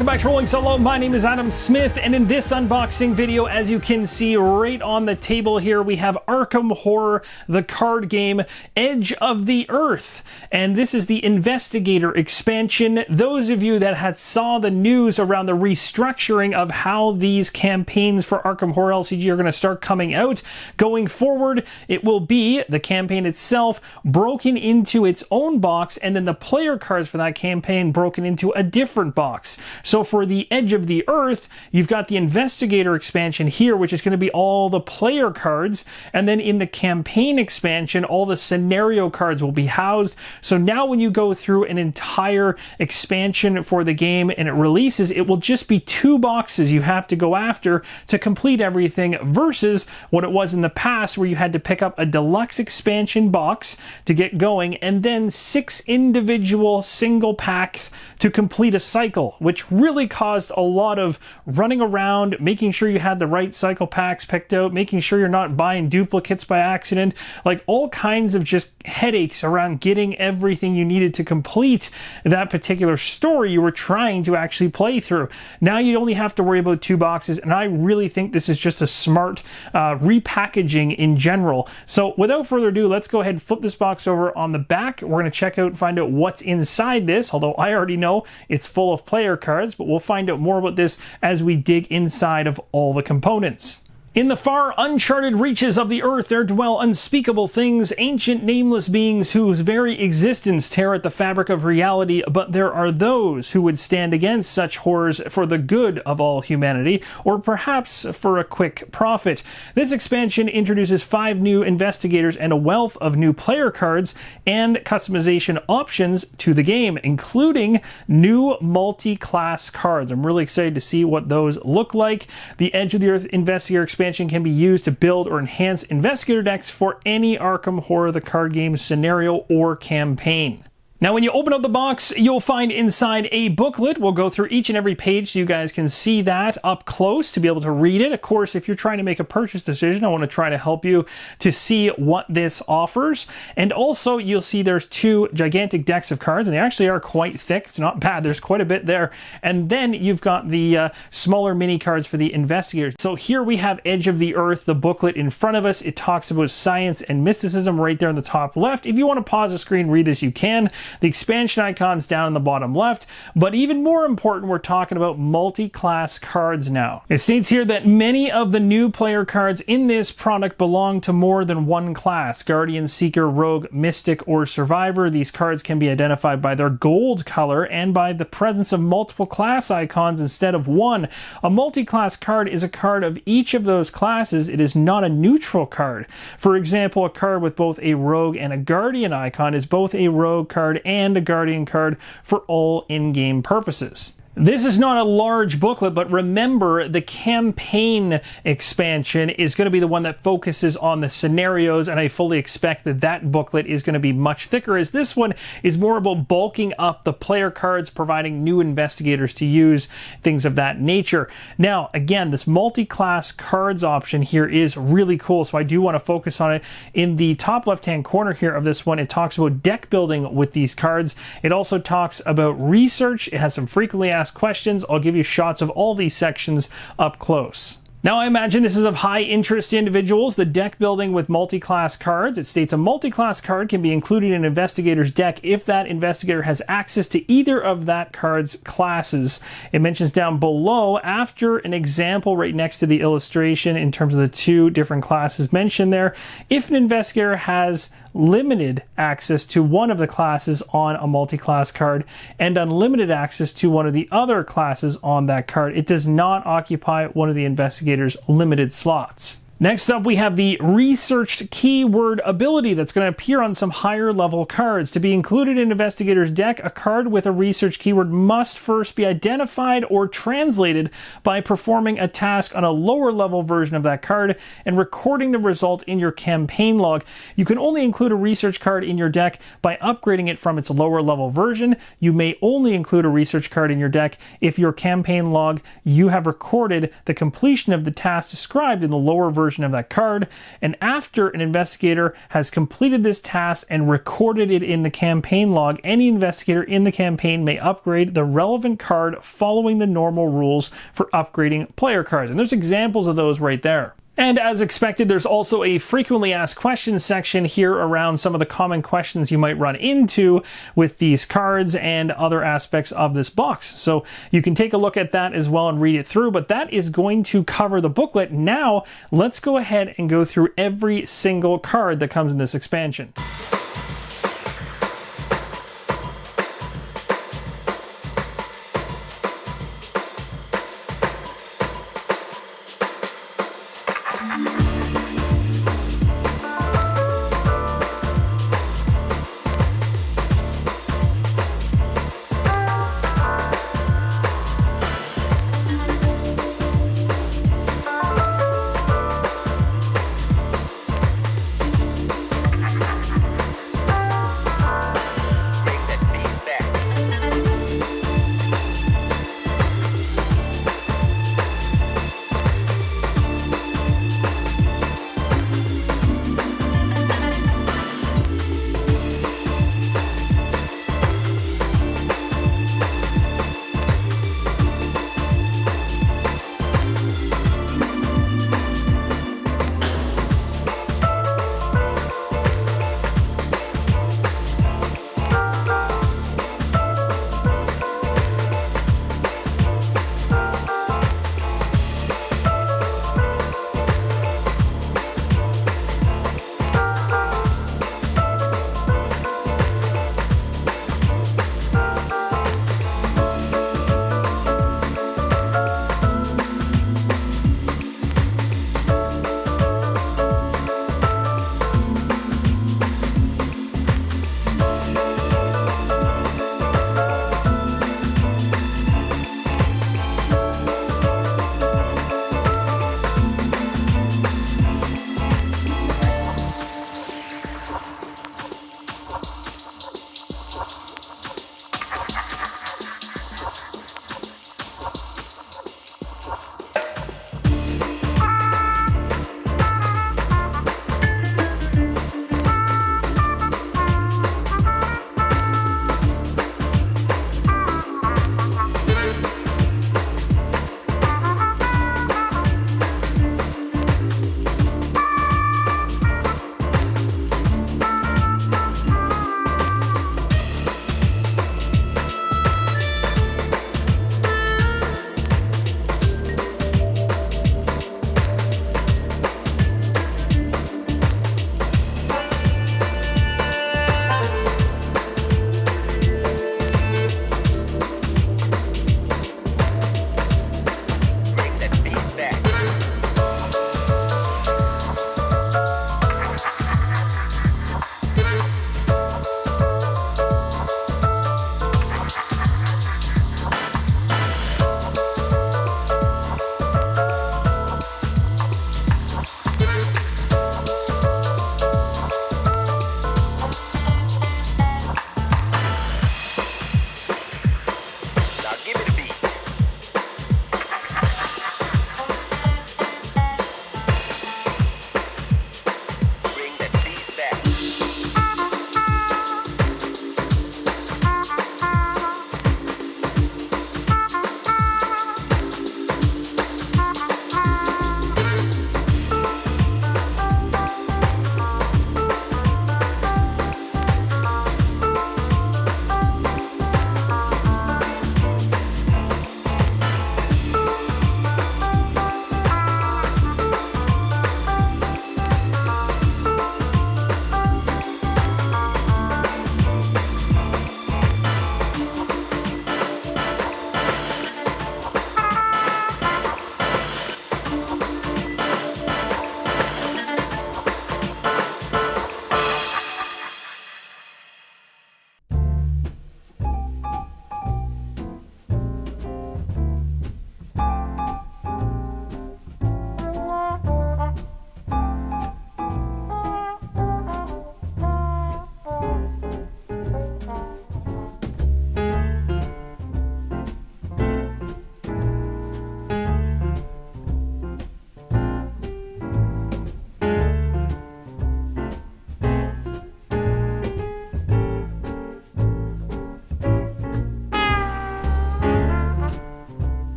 Welcome back to Rolling Solo. My name is Adam Smith, and in this unboxing video, as you can see right on the table here, we have Arkham Horror, the card game, Edge of the Earth. And this is the Investigator Expansion. Those of you that had saw the news around the restructuring of how these campaigns for Arkham Horror LCG are going to start coming out, going forward, it will be the campaign itself broken into its own box, and then the player cards for that campaign broken into a different box. So for the Edge of the Earth, you've got the Investigator expansion here, which is going to be all the player cards. And then in the campaign expansion, all the scenario cards will be housed. So now when you go through an entire expansion for the game and it releases, it will just be two boxes you have to go after to complete everything, versus what it was in the past where you had to pick up a deluxe expansion box to get going and then 6 individual single packs to complete a cycle, which really caused a lot of running around, making sure you had the right cycle packs picked out, making sure you're not buying duplicates by accident, like all kinds of just headaches around getting everything you needed to complete that particular story you were trying to actually play through. Now you only have to worry about 2 boxes, and I really think this is just a smart repackaging in general. So without further ado, let's go ahead and flip this box over on the back. We're going to check out and find out what's inside this, although I already know it's full of player cards, but we'll find out more about this as we dig inside of all the components. In the far uncharted reaches of the earth, there dwell unspeakable things, ancient nameless beings whose very existence tear at the fabric of reality, but there are those who would stand against such horrors for the good of all humanity, or perhaps for a quick profit. This expansion introduces 5 new investigators and a wealth of new player cards and customization options to the game, including new multi-class cards. I'm really excited to see what those look like. The Edge of the Earth Investigator Expansion can be used to build or enhance investigator decks for any Arkham Horror the card game scenario or campaign. Now, when you open up the box, you'll find inside a booklet. We'll go through each and every page so you guys can see that up close to be able to read it. Of course, if you're trying to make a purchase decision, I want to try to help you to see what this offers. And also, you'll see there's 2 gigantic decks of cards, and they actually are quite thick. It's not bad. There's quite a bit there. And then you've got the smaller mini cards for the investigators. So here we have Edge of the Earth, the booklet in front of us. It talks about science and mysticism right there in the top left. If you want to pause the screen, read this, you can. The expansion icon's down in the bottom left, but even more important, we're talking about multi-class cards now. It states here that many of the new player cards in this product belong to more than one class: Guardian, Seeker, Rogue, Mystic, or Survivor. These cards can be identified by their gold color and by the presence of multiple class icons instead of one. A multi-class card is a card of each of those classes. It is not a neutral card. For example, a card with both a Rogue and a Guardian icon is both a Rogue card and a Guardian card for all in-game purposes. This is not a large booklet, but remember, the campaign expansion is going to be the one that focuses on the scenarios, and I fully expect that that booklet is going to be much thicker, as this one is more about bulking up the player cards, providing new investigators to use, things of that nature. Now, again, this multi-class cards option here is really cool, so I do want to focus on it. In the top left-hand corner here of this one, it talks about deck building with these cards. It also talks about research. It has some frequently asked questions. I'll give you shots of all these sections up close. Now, I imagine this is of high interest to individuals, the deck building with multi-class cards. It states a multi-class card can be included in an investigator's deck if that investigator has access to either of that card's classes. It mentions down below, after an example right next to the illustration in terms of the 2 different classes mentioned there, if an investigator has limited access to one of the classes on a multi-class card and unlimited access to one of the other classes on that card, it does not occupy one of the investigator's limited slots. Next up, we have the researched keyword ability that's going to appear on some higher level cards. To be included in an investigator's deck, a card with a research keyword must first be identified or translated by performing a task on a lower level version of that card and recording the result in your campaign log. You can only include a research card in your deck by upgrading it from its lower level version. You may only include a research card in your deck if your campaign log you have recorded the completion of the task described in the lower version version of that card. And after an investigator has completed this task and recorded it in the campaign log, any investigator in the campaign may upgrade the relevant card following the normal rules for upgrading player cards. And there's examples of those right there. And as expected, there's also a frequently asked questions section here around some of the common questions you might run into with these cards and other aspects of this box. So you can take a look at that as well and read it through, but that is going to cover the booklet. Now, let's go ahead and go through every single card that comes in this expansion.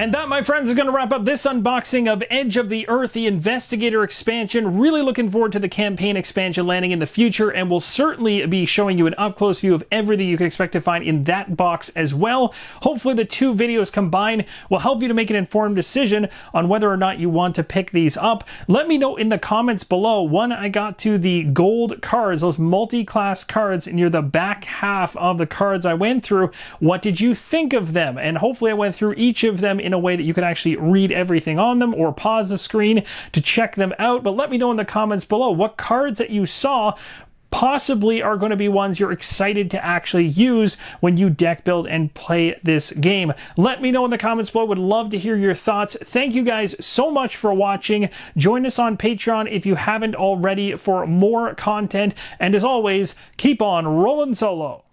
And that, my friends, is going to wrap up this unboxing of Edge of the Earth, the Investigator Expansion. Really looking forward to the campaign expansion landing in the future, and we'll certainly be showing you an up-close view of everything you can expect to find in that box as well. Hopefully the two videos combined will help you to make an informed decision on whether or not you want to pick these up. Let me know in the comments below. When I got to the gold cards, those multi-class cards near the back half of the cards I went through, what did you think of them? And hopefully I went through each of them in a way that you can actually read everything on them or pause the screen to check them out. But let me know in the comments below what cards that you saw possibly are going to be ones you're excited to actually use when you deck build and play this game. Let me know in the comments below. Would love to hear your thoughts. Thank you guys so much for watching. Join us on Patreon if you haven't already for more content. And as always, keep on rolling solo.